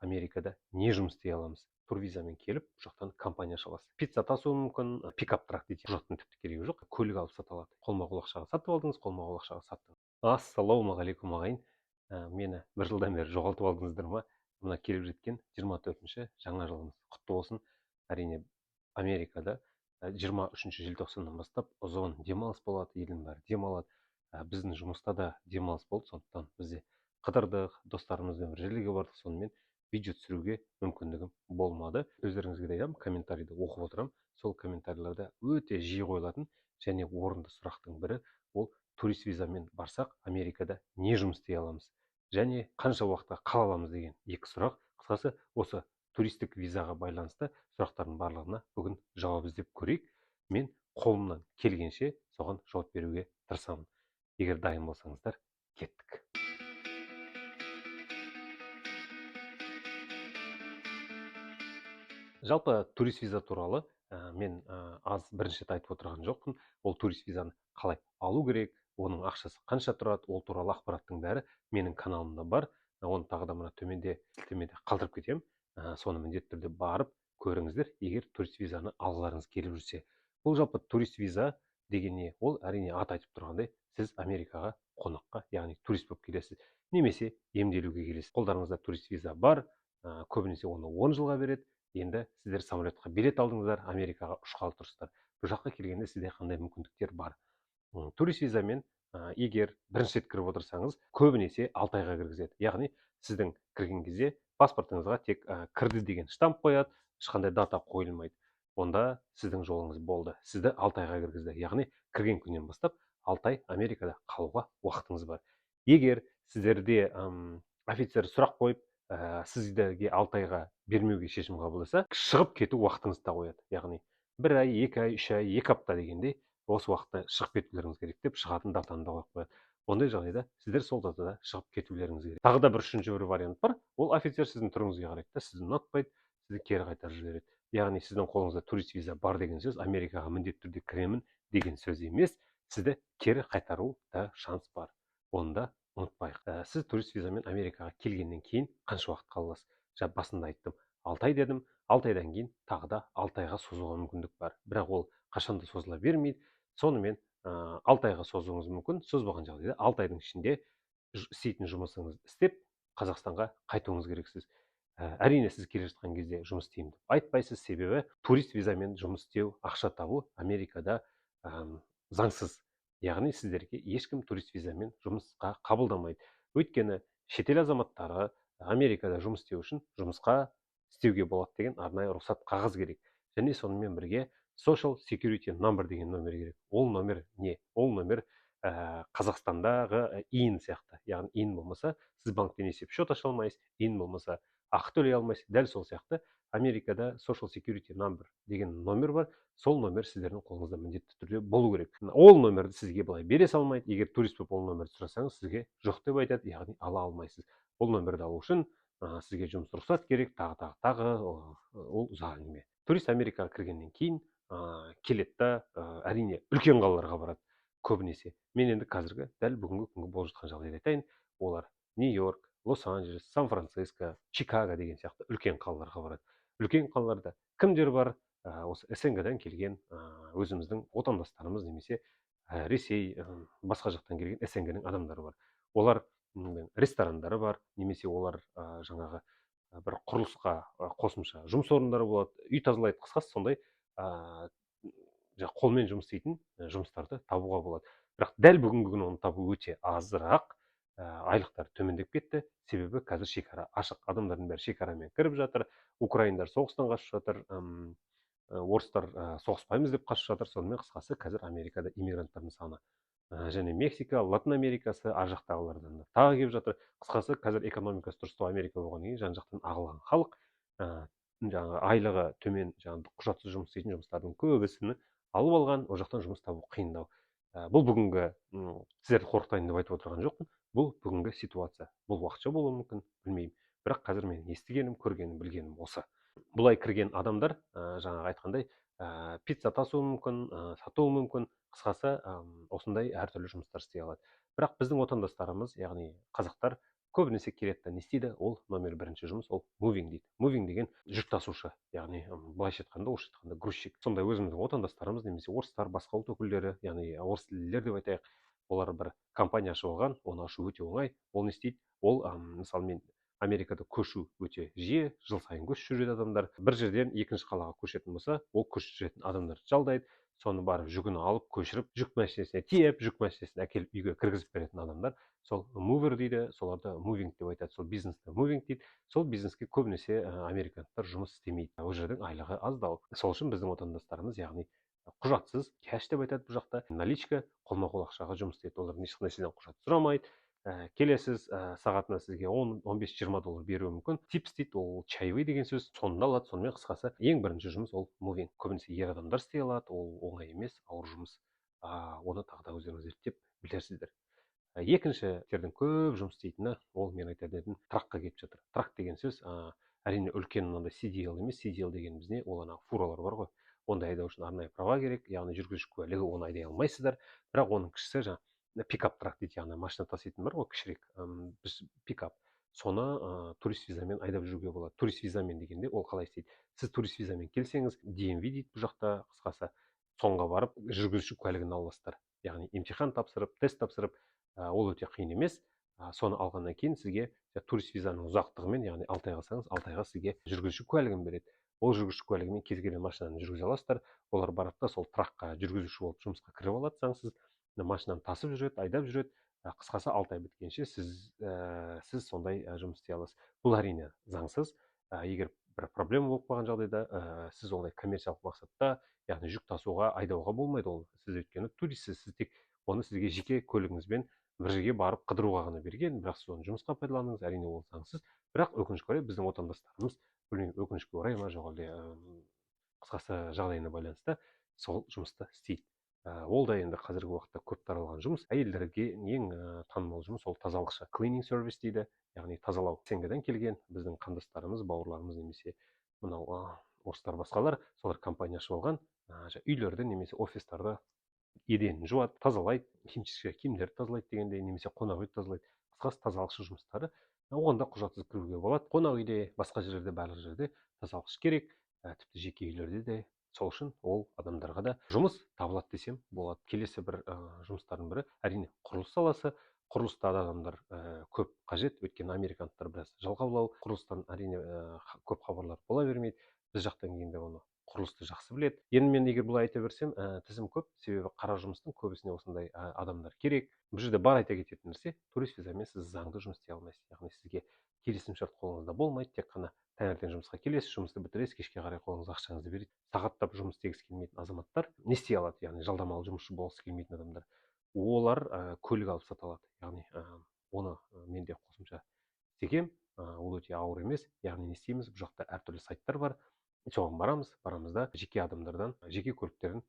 Америкада не жұмыс істей аламыз? Турвизамен келіп, бұл жақтан компания аша аласыз. Пицца тасуы мүмкін, пикап трак дейді. Бұл жақтың тіпті керегі жоқ. Көлік алып сата алады. Қолма-қол ақшаға сатып алдыңыз, қолма-қол ақшаға саттыңыз. Ассалаумағалейкум ағайын. Мені бір жылдан бері жоғалтып алдыңыздар ма? Мына келіп жеткен 24-ші жаңа жылымыз құтты болсын. Әрине, Америкада 23 желтоқсаннан бастап ұзын демалыс болады, елдің бәрі демалады. Біздің жұмыста да демалыс болды, сондықтан бізде қыдырдық, достарымызбен бір жерлерге бардық, сонымен видео түсіруге мүмкіндігім болмады. Өздеріңізге де айтамын, комментарийді оқып отырамын. Сол комментарийлерде өте жиі қойылатын және орынды сұрақтың бірі ол турист визамен барсақ Америкада не жұмыс істей аламыз және қанша уақытқа қала аламыз деген екі сұрақ. Қысқасы, осы туристік визаға байланысты сұрақтардың барлығына бүгін жауап іздеп көрейік. Мен қолымнан келгенше соған жауап беруге тырысамын. Егер дайын болсаңыздар, кеттік. Жалпы турист виза туралы мен аз бірінші рет айтып отырған жоқпын. Ол турист визаны қалай алу керек, оның ақшасы қанша тұрады, ол туралы ақпараттың бәрі менің каналымда бар. Оны тағы да мына төменде сілтемеде қалдырып кетемін. Соны міндетті түрде барып көріңіздер, егер турист визаны алғыларыңыз келіп жүрсе. Бұл жалпы турист виза деген не? Ол әрине ат айтып тұрғандай, сіз Америкаға қонаққа, яғни турист болып келесіз, немесе емделуге келесіз. Қолдарыңызда турист виза бар, көбінесе оны 10 жылға береді. Енді сіздер самолетқа билет алдыңыздар, Америкаға ұшқалы тұрсыздар. Бұл жаққа келгенде сізде қандай мүмкіндіктер бар? Турист визамен егер бірінші рет кіріп отырсаңыз, көбінесе 6 айға кіргізеді. Яғни сіздің кірген кезде паспортыңызға тек кірді деген штамп қояды, ешқандай дата қойылмайды. Онда сіздің жолыңыз болды. Сізді 6 айға кіргізді. Яғни кірген күннен бастап 6 ай Америкада қалуға уақытыңыз бар. Егер сіздерде офицер сұрақ қойып, сіздерге 6 айға бермеуге шешім қабылдаса, шығып кету уақытыңызды да қояды. Яғни 1 ай, 2 ай, 3 ай, 2 апта дегендей осы уақытта шығып кетулеріңіз керек деп шығатын датаны да қойып қояды. Ондай жағдайда сіздер сол датада шығып кетулеріңіз керек. Тағы да бір үшінші бір вариант бар. Ол офицер сіздің түріңізге қарайды да, сізді ұнатпайды, сізді кері қайтарып жібереді. Яғни сіздің қолыңызда турист виза бар деген сөз Америкаға міндетті түрде кіремін деген сөз емес. Сізді кері қайтару да шанс бар. Оны да ұмытпайық. Сіз турист визамен Америкаға келгеннен кейін қанша уақыт қаласыз? Жаңа басында айттым, 6 ай дедім. 6 айдан кейін тағы да 6 айға созуға мүмкіндік бар. Бірақ ол қашанда созыла бермейді. Сонымен 6 айға созуыңыз мүмкін. Созбаған жағдайда 6 айдың ішінде істейтін жұмысыңызды істеп, Қазақстанға қайтуыңыз керексіз. Әрине, сіз келе жатқан кезде жұмыс істеймін деп айтпайсыз, себебі турист визамен жұмыс істеу, ақша табу Америкада заңсыз. Яғни сіздерге ешкім турист визамен жұмысқа қабылдамайды. Өйткені шетел азаматтары Америкада жұмыс істеу үшін жұмысқа істеуге болады деген арнайы рұқсат қағаз керек. Және сонымен бірге Social Security Number деген номер керек. Ол номер не? Ол номер Қазақстандағы ИН сияқты. Яғни ИН болмаса, сіз банктен есеп шот аша алмайсыз, ИН болмаса, ақы төлей алмайсыз. Дәл сол сияқты Америкада Social Security Number деген номер бар. Сол номер сіздердің қолыңызда міндетті түрде болу керек. Ол номерді сізге былай бере салмайды. Егер турист болып ол номерді сұрасаңыз, сізге жоқ деп айтады, яғни ала алмайсыз. Ол номерді алу үшін сізге жұмыс рұқсат керек, тағы ол ұзақ әңгіме. Турист Америкаға кіргеннен кейін келеді да, әрине үлкен қалаларға барады көбінесе. Мен енді қазіргі дәл бүгінгі күнгі болып жатқан жағдайды айтайын. Олар Нью-Йорк, Лос-Анджелес, Сан-Франциско, Чикаго деген сияқты үлкен қалаларға барады. Үлкен қалаларда кімдер бар? Осы СНГ-дан келген өзіміздің отандастарымыз, немесе Ресей, басқа жақтан келген СНГ-ның адамдары бар. Олар ресторандары бар, немесе олар жаңағы бір құрылысқа қосымша жұмыс орындары болады, үй тазалайды. Қысқасы сондай қолмен жұмыс істейтін жұмыстарды табуға болады. Бірақ дәл бүгінгі күні оны табу өте азырақ, айлықтар төмендеп кетті. Себебі қазір шекара ашық, адамдардың бәрі шекарамен кіріп жатыр. Украиндар соғыстан қашып жатыр, орыстар соғыспаймыз деп қашып жатыр. Сонымен қысқасы қазір Америкада иммигранттардың саны және Мексика, Латын Америкасы, ар жақтағылардан да тағы келіп жатыр. Қысқасы қазір экономикасы дұрыстау Америка болғаннан кейін жан-жақтан ағылған халық жаңағы айлығы төмен, жаңағы құжатсыз жұмыс істейтін жұмыстардың көбісін алып алған, ол жақтан жұмыс табу қиындау. Бұл бүгінгі сіздерді қорқытайын деп айтып отырған жоқпын. Бұл бүгінгі ситуация. Бұл уақытша болуы мүмкін, білмеймін. Бірақ қазір мен естігенім, көргенім, білгенім осы. Бұлай кірген адамдар жаңағы айтқандай пицца тасуы мүмкін, сатуы мүмкін. Қысқасы осындай әртүрлі жұмыстар істей алады. Бірақ біздің отандастарымыз, яғни қазақтар көбінесе келеді да не істейді, ол номер бірінші жұмыс ол мувинг дейді. Мувинг деген жүк тасушы, яғни былайша айтқанда, орысша айтқанда грузчик. Сондай өзіміздің отандастарымыз немесе орыстар, басқа ұлт өкілдері, яғни орыс тілділер деп айтайық, олар бір компания ашып алған, оны ашу өте оңай. Ол не істейді? Ол мысалы мен Америкада көшу өте жиі, жыл сайын көшіп жүреді адамдар. Бір жерден екінші қалаға көшетін болса, ол көшіп жүретін адамдарды жалдайды, соны барып жүгін алып көшіріп, жүк машинасына тиеп, жүк машинасына әкеліп үйге кіргізіп беретін адамдар сол мувер дейді, соларды мувинг деп айтады. Сол бизнесті мувинг дейді. Сол бизнеске көбінесе американдықтар жұмыс істемейді, ол жердің айлығы аздау. Сол үшін біздің отандастарымыз, яғни құжатсыз, кэш деп айтады бұл жақта, наличка, қолма-қол ақшаға жұмыс істейді. Олар ешқандай сізден құжат сұрамайды. Келесіз, сағатына сізге 10-15-20 доллар беруі мүмкін. Типс дейді, ол чаевой деген сөз, соны да алады. Сонымен қысқасы ең бірінші жұмыс ол мувинг. Көбінесе ер адамдар істей алады, ол оңай емес, ауыр жұмыс. Оны тағы да өздеріңіз зерттеп білерсіздер. Екіншілердің көп жұмыс істейтіні, ол мен айтар едім, тракқа келіп жатыр. Трак деген сөз әрине үлкен мынандай CDL емес. CDL дегеніміз не? Ол фуралар бар ғой, ондай айдау үшін арнайы права керек, яғни жүргізуші куәлігі, оны айдай алмайсыздар. Бірақ оның кішісі жаңағы пикап трак дейді, яғни машина таситын бар ғой, кішірек пикап. Соны турист визамен айдап жүруге болады. Турист визамен дегенде ол қалай істейді? Сіз турист визамен келсеңіз, DMV дейді бұл жақта, қысқасы соңға барып жүргізуші куәлігін аласыздар. Яғни емтихан тапсырып, тест тапсырып, ол өте қиын емес. Соны алғаннан кейін сізге турист визаның ұзақтығымен, яғни 6 ай қалсаңыз, 6 айға сізге жүргізуші куәлігін береді. Ол жүргізуші куәлігімен кез келген машинаны жүргізе аласыздар. Олар барады да сол тракқа жүргізуші болып жұмысқа кіріп алады заңсыз, машинаны тасып жүреді, айдап жүреді. Қысқасы 6 ай біткенше сіз сондай жұмыс істей аласыз. Бұл әрине заңсыз. Егер бір проблема болып қалған жағдайда сіз ондай коммерциялық мақсатта, яғни жүк тасуға, айдауға болмайды. Ол сіз өйткені туристсіз, сіз тек оны сізге жеке көлігіңізбен бір жерге барып қыдыруға ғана берген, бірақ сіз оны жұмысқа пайдаланыңыз, әрине ол заңсыз. Бірақ өкінішке орай біздің отандастарымыз, білмеймін, өкінішке орай ма жоқ әлде қысқасы жағдайына байланысты сол жұмысты істейді. Ол да енді қазіргі уақытта көп таралған жұмыс. Әйелдерге ең танымал жұмыс ол тазалықшы, cleaning service дейді, яғни тазалау. Сенгадан келген біздің қандастарымыз, бауырларымыз немесе мынау орыстар басқалар, солар компания ашып алған, үйлерді немесе офистарды еденін жуады, тазалайды, химчистка киімдерді тазалайды дегендей, немесе қонақ үйді тазалайды. Қысқасы тазалықшы жұмыстары. Оған да құжатсыз кіруге болады. Қонақ үйде, басқа жерлерде, барлық жерде тазалықшы керек, тіпті жеке үйлерде де. Сол үшін ол адамдарға да жұмыс табылады десем болады. Келесі бір жұмыстардың бірі әрине құрылыс саласы. Құрылыста адамдар көп қажет, өйткені американдықтар біраз жалқаулау. Құрылыстан әрине көп хабарлар бола бермейді. Біз жақтан келгенде оны құрылысты жақсы біледі. Енді мен егер бұлай айта берсем, тізім көп, себебі қара жұмыстың көбісіне осындай адамдар керек. Бұл жерде бар айта кететін нәрсе, турист визамен сіз заңды жұмыс істей алмайсыз. Яғни сізге келісімшарт қолыңызда болмайды, тек қана таңертең жұмысқа келесіз, жұмысты бітіресіз, кешке қарай қолыңызға ақшаңызды береді. Сағаттап жұмыс істегісі келмейтін азаматтар не істей алады? Яғни жалдамалы жұмысшы болғысы келмейтін адамдар. Олар көлік алып сата алады. Яғни оны мен де қосымша істегем, ол өте ауыр емес. Яғни не істейміз? Бұл жақта әртүрлі сайттар бар. Соған барамыз да жеке адамдардан жеке көліктерін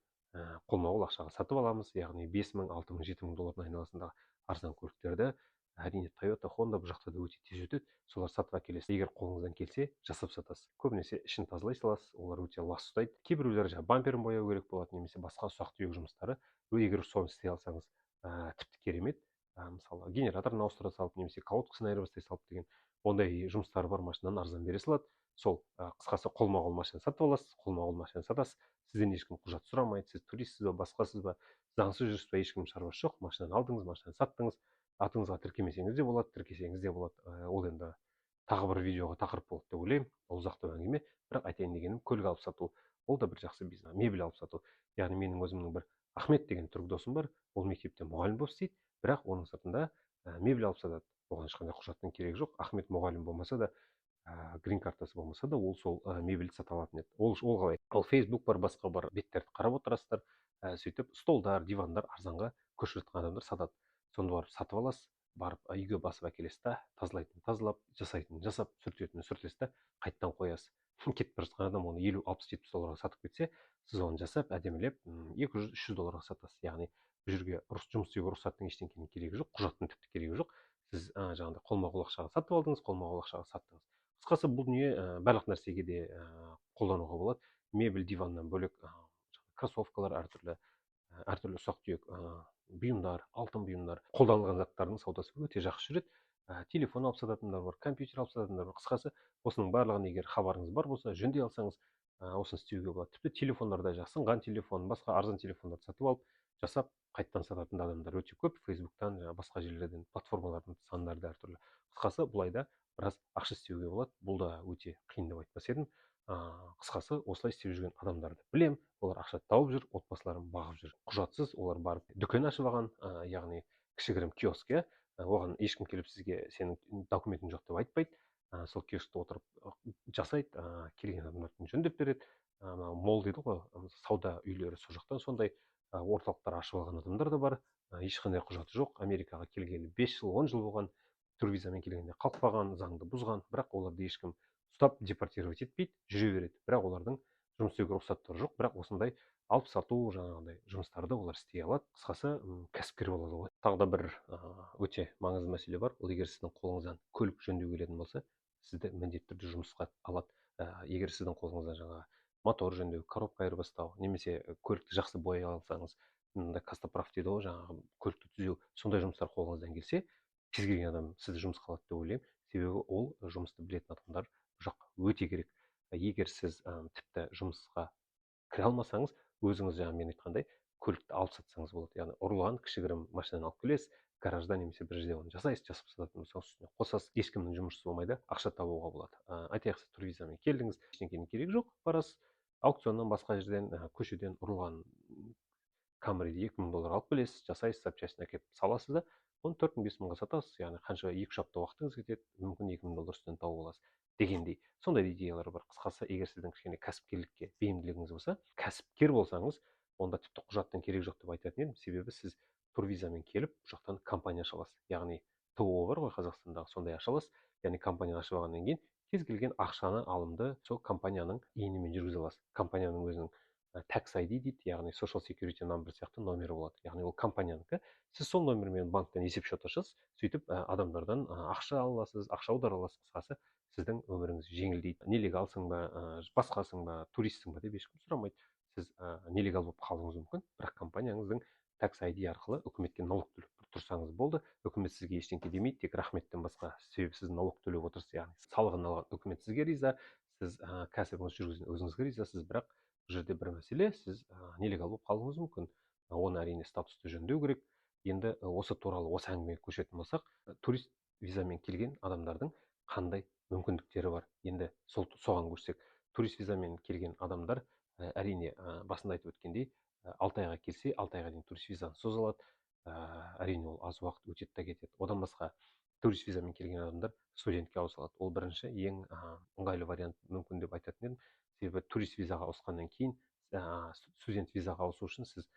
қолма-қол ақшаға сатып аламыз. Яғни 5 мың, 6 мың, 7 мың доллардың айналасындағы арзан көліктерді, әрине Toyota, Honda бұл жақта да өте тез өтеді. Солар сатып әкелесіз. Егер қолыңыздан келсе, жасап сатасыз. Көбінесе ішін тазалай саласыз, олар өте лас ұстайды. Кейбіреулері бамперін бояу керек болады, немесе басқа ұсақ-түйек жұмыстары. Егер соны істей алсаңыз, тіпті керемет. Мысалы, генераторын ауыстыра салып, немесе колодкасын айырбастай салып деген ондай жұмыстары бар машинаны арзан бере салады. Сол қысқасы қолма-қол машина сатып аласыз, қолма-қол машина сатасыз. Сізден ешкім құжат сұрамайды, сіз туристсіз ба, басқасыз ба, заңсыз жүрсіз ба, ешкім шаруасы жоқ. Машинаны алдыңыз, машинаны саттыңыз. Атыңызға тіркемесеңіз де болады, тіркесеңіз де болады. Ол енді тағы бір видеоға тақырып болады деп ойлаймын. Ол ұзақтау әңгіме. Бірақ айтайын дегенім, көлік алып сату, ол да бір жақсы бизнес. Мебель алып сату. Яғни менің өзімнің бір Ахмет деген түрік досым бар. Ол мектепте мұғалім болып істейді, бірақ оның сыртында мебель алып сатады. Оған ешқандай құжаттың керегі жоқ. Ахмет мұғалім болмаса да, грин картасы болмаса да, ол сол мебельді сата алатын еді. Ол қалай? Ол Facebook бар, басқа бар беттерді қарап отырасыздар, сөйтіп столдар, дивандар арзанға көшіп жатқан адамдар сатады. Сонда барып сатып аласыз, барып үйге басып әкелесіз та, тазалайтын тазалап, жасайтын жасап, сүртетіні сүртесіз та, қайттан қоясыз. Кетіп бара жатқан адам оны 50, 60, 70 долларға сатып кетсе, сіз оны жасап, әдемілеп 200, 300 долларға сатасыз. Яғни бұл жерге жұмыс істеуге рұқсаттың ештеңенің керегі жоқ, құжаттың тіпті керегі жоқ. Сіз жаңағыдай қолма-қол ақшаға сатып алдыңыз, қолма-қол ақшаға саттыңыз. Қысқасы бұл дүние барлық нәрсеге де қолдануға болады. Мебель, диваннан бөлек кроссовкалар, әртүрлі ұсақ-түйек бұйымдар, алтын бұйымдар, қолданылған заттардың саудасы өте жақсы жүреді. телефон алып сататындар бар, компьютер алып сататындар бар. Қысқасы, осының барлығын егер хабарыңыз бар болса, жөндей алсаңыз, осыны істеуге болады. Тіпті телефондарда сынған телефон, басқа арзан телефондарды сатып алып, жасап, қайттан сататын адамдар өте көп. Фейсбуктан, басқа жерлерден, платформалардың сандары да әртүрлі. Қысқасы, бұлайда біраз ақша істеуге болады. Бұл да өте қиын деп айтпас едім. Қысқасы, осылай істеп жүрген адамдарды білем. Олар ақша тауып жүр, отбасыларын бағып жүр. Құжатсыз олар барып дүкен ашып алған, яғни кішігірім киоск, оған ешкім келіп сізге сенің документің жоқ деп айтпайды. Сол киоскте отырып жасайды, келген адамдардың жөндеп береді. Мол дейді ғой, сауда үйлері, сол жақтан сондай орталықтар ашып алған адамдар да бар. Ешқандай құжаты жоқ, Америкаға келгелі 5 жыл 10 жыл болған, турвизамен келгенде қалыппаған, заңды бұзған, бірақ оларды ешкім ұстап депортировать етпейді, жүре береді. Бірақ олардың жұмыс істеуге рұқсаттары жоқ, бірақ осындай алып сату жаңағыдай жұмыстарды олар істей алады. Қысқасы, кәсіпкер болады ғой. Тағы да бір өте маңызды мәселе бар. Ол егер сіздің қолыңыздан көлік жөндеу келетін болса, сізді міндетті түрде жұмысқа алады. Егер сіздің қолыңыздан жаңағы мотор жөндеу, коробка айырбастау, немесе көлікті жақсы бояй алсаңыз, костоправ дейді ғой, жаңағы көлікті түзеу, сондай жұмыстар қолыңыздан келсе, кез келген адам сізді жұмысқа алады деп ойлаймын. Себебі ол жұмысты білетін адамдар жоқ, өте керек. Егер сіз тіпті жұмысқа кіре алмасаңыз, өзіңіз жаңа мен айтқандай көлікті алып сатсаңыз болады. Яғни ұрлаған кішігірім машинаны алып келесіз, гаражда немесе бір жерде оны жасайсыз, жасап сататын болсаңыз, үстіне қосасыз, ешкімнің жұмысшысы болмайды, ақша табуға болады. Айтайық, сіз турвизамен келдіңіз, ештеңенің керегі жоқ, барасыз аукционнан, басқа жерден, көшеден ұрлаған Камриді $2000 алып келесіз, жасайсыз, запчастьін әкеліп саласыз да, оны 4000-5000-ға сатасыз. Яғни қанша 2-3 апта уақытыңыз кетеді, мүмкін $2000 үстінен тауып аласыз дегендей. Сондай идеялар бар. Қысқасы, егер сіздің кішкене кәсіпкерлікке бейімділігіңіз болса, кәсіпкер болсаңыз, онда тіпті құжаттың керегі жоқ деп айтатын едім. Себебі сіз турвизамен келіп, бұл жақтан компания аша аласыз. Яғни ТО бар ғой Қазақстандағы, сондай аша аласыз. Яғни компания ашып алғаннан кейін кез келген ақшаны алымды сол компанияның иенімен жүргізе аласыз. Компанияның өзінің tax ID дейді, яғни social security number сияқты номері болады. Яғни ол компаниянікі. Сіз сол номермен банктен есепшот ашасыз, сөйтіп адамдардан ақша аласыз, ақша аудара аласыз. Қысқасы, сіздің өміріңіз жеңілдейді. Нелегалсың ба, басқасың ба, туристсің ба деп ешкім сұрамайды. Сіз нелегал болып қалуыңыз мүмкін, бірақ компанияңыздың tax ID арқылы үкіметке налог төлеп тұрсаңыз болды. Үкімет сізге ештеңке демейді, тек рахметтен басқа. Себебі сіз налог төлеп отырсыз, яғни салығын алған үкімет сізге риза, сіз кәсібіңізді жүргізген өзіңізге ризасыз, бірақ бұл жерде бір мәселе, сіз нелегал болып қалуыңыз мүмкін. Оны әрине статусты жөндеу керек. Енді осы туралы осы әңгімеге көшетін болсақ, турист визамен келген адамдардың қандай мүмкіндіктері бар. Енді соған көшсек, турист визамен келген адамдар әрине басында айтып өткендей, 6 айға келсе, 6 айға дейін турист визаны соза алады. Әрине ол аз уақыт өтеді де кетеді. Одан басқа турист визамен келген адамдар студентке ауыса алады. Ол бірінші ең ыңғайлы вариант мүмкін деп айтатын едім. Себебі турист визаға ауысқаннан кейін, студент визаға ауысу үшін сіз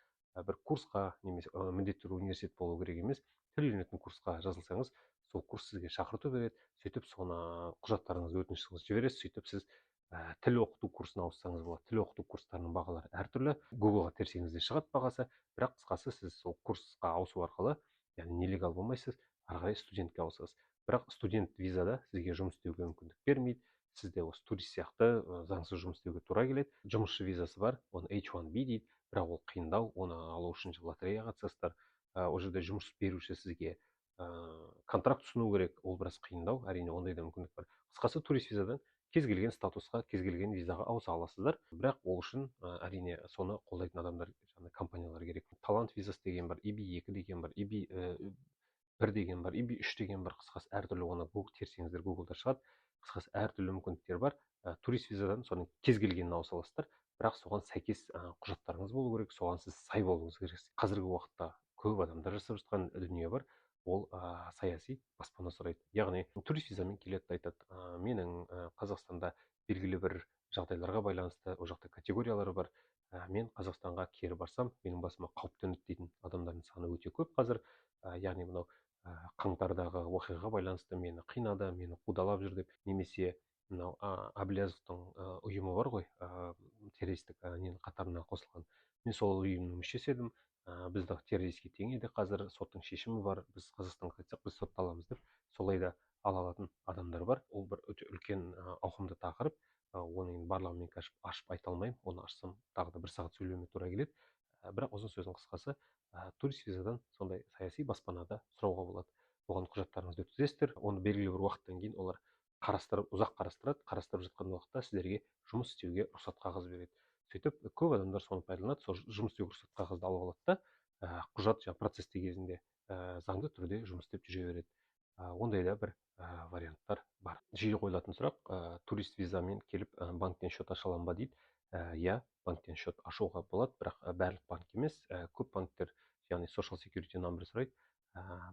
бір курсқа, немесе міндетті түрде университет болу керек емес, тіл үйренетін курсқа жазылсаңыз, сол курс сізге шақырту береді, сөйтіп соны құжаттарыңызды өтінішіңізді жібересіз, сөйтіп сіз тіл оқыту курсына ауыссаңыз болады. Тіл оқыту курстарының бағалары әртүрлі, гуглға терсеңіз де шығады бағасы, бірақ қысқасы, сіз сол курсқа ауысу арқылы, яғни нелегал болмайсыз, ары қарай студентке ауысасыз. Бірақ студент визада сізге жұмыс істеуге мүмкіндік бермейді. Сізде осы турист сияқты заңсыз жұмыс істеуге тура келеді. Жұмысшы визасы бар, оны H1B дейді, бірақ ол қиындау, оны алу үшін лотереяға қатысасыздар. Ол жерде жұмыс беруші сізге контракт ұсыну керек, ол біраз қиындау, әрине ондай да мүмкіндік бар. Қысқасы, турист визадан кез келген статусқа, кез келген визаға ауыса аласыздар, бірақ ол үшін әрине соны қолдайтын адамдар, компаниялар керек. Талант визасы деген бар, EB2 деген бар, EB1 деген бар, EB3 деген бар. Қысқасы, әртүрлі, оны терсеңіздер гуглда шығады. Қысқасы, әртүрлі мүмкіндіктер бар. Турист визадан соның кез келгенін ауыса аласыздар, бірақ соған сәйкес құжаттарыңыз болу керек, соған сіз сай болуыңыз керексіз. Қазіргі уақытта көп адамдар жасап жатқан дүние бар, ол саяси баспана сұрайды. Яғни турист визамен келеді, айтады, менің Қазақстанда белгілі бір жағдайларға байланысты, ол жақта категориялары бар, мен Қазақстанға кері барсам, менің басыма қауіп төнеді дейтін адамдардың саны өте көп қазір. Яғни мынау қаңтардағы оқиғаға байланысты мені қинады, мені қудалап жүр деп, немесе мынау Әблязовтың ұйымы бар ғой, террористік ненің қатарына қосылған. Мен сол ұйымның мүшесі едім, бізді террористке теңейді, қазір соттың шешімі бар, біз Қазақстанға қайтсақ, біз сотталамыз деп, солай да ала алатын адамдар бар. Ол бір өте үлкен ауқымды тақырып, оны енді барлығын мен ашып айта алмаймын, оны ашсам тағы да 1 сағат сөйлеуіме тура келеді. Бірақ ұзын сөздің қысқасы, турист визадан сондай саяси баспанада сұрауға болады. оған құжаттарыңызды өткізесіздер. Оны белгілі бір уақыттан кейін олар ұзақ қарастырады. Қарастырып жатқан уақытта сіздерге жұмыс істеуге рұқсат қағаз береді. Сөйтіп көп адамдар соны пайдаланады, сол жұмыс істеуге рұқсат қағазды алып алады да құжат процесте кезінде заңды түрде жұмыс істеп жүре береді. Ондай да бір варианттар бар. Жиі қойылатын сұрақ: турист визамен келіп банктен счет аша аламын ба дейді. Иә, банктен счет ашуға болады, бірақ барлық банк емес. Көп банктер, яғни social security number сұрайды.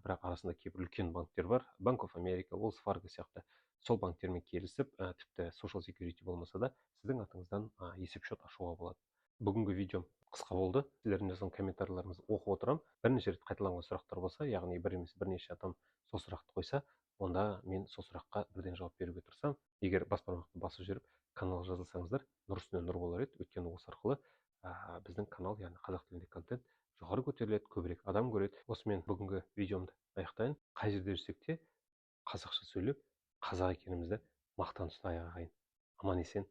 Бірақ арасында кейбір үлкен банктер бар, Bank of America, Wells Fargo сияқты. Сол банктермен келісіп, тіпті social security болмаса да сіздің атыңыздан есепшот ашуға болады. Бүгінгі видеом қысқа болды. Сіздердің жазған комментарийлеріңізді оқып отырамын. Бірнеше рет қайталанған сұрақтар болса, яғни бір емес бірнеше адам сол сұрақты қойса, онда мен сол сұраққа бірден жауап беруге тырысамын. Егер бас бармақты басып жіберіп каналға жазылсаңыздар, нұр үстіне нұр болар еді. Өйткені осы арқылы біздің канал, яғни қазақ тілінде контент жоғары көтеріледі, көбірек адам көреді. Осымен бүгінгі видеомды аяқтайын. Қай жерде жүрсек те қазақша сөйлеп, қазақ екенімізді мақтан тұтайық ағайын. Аман есен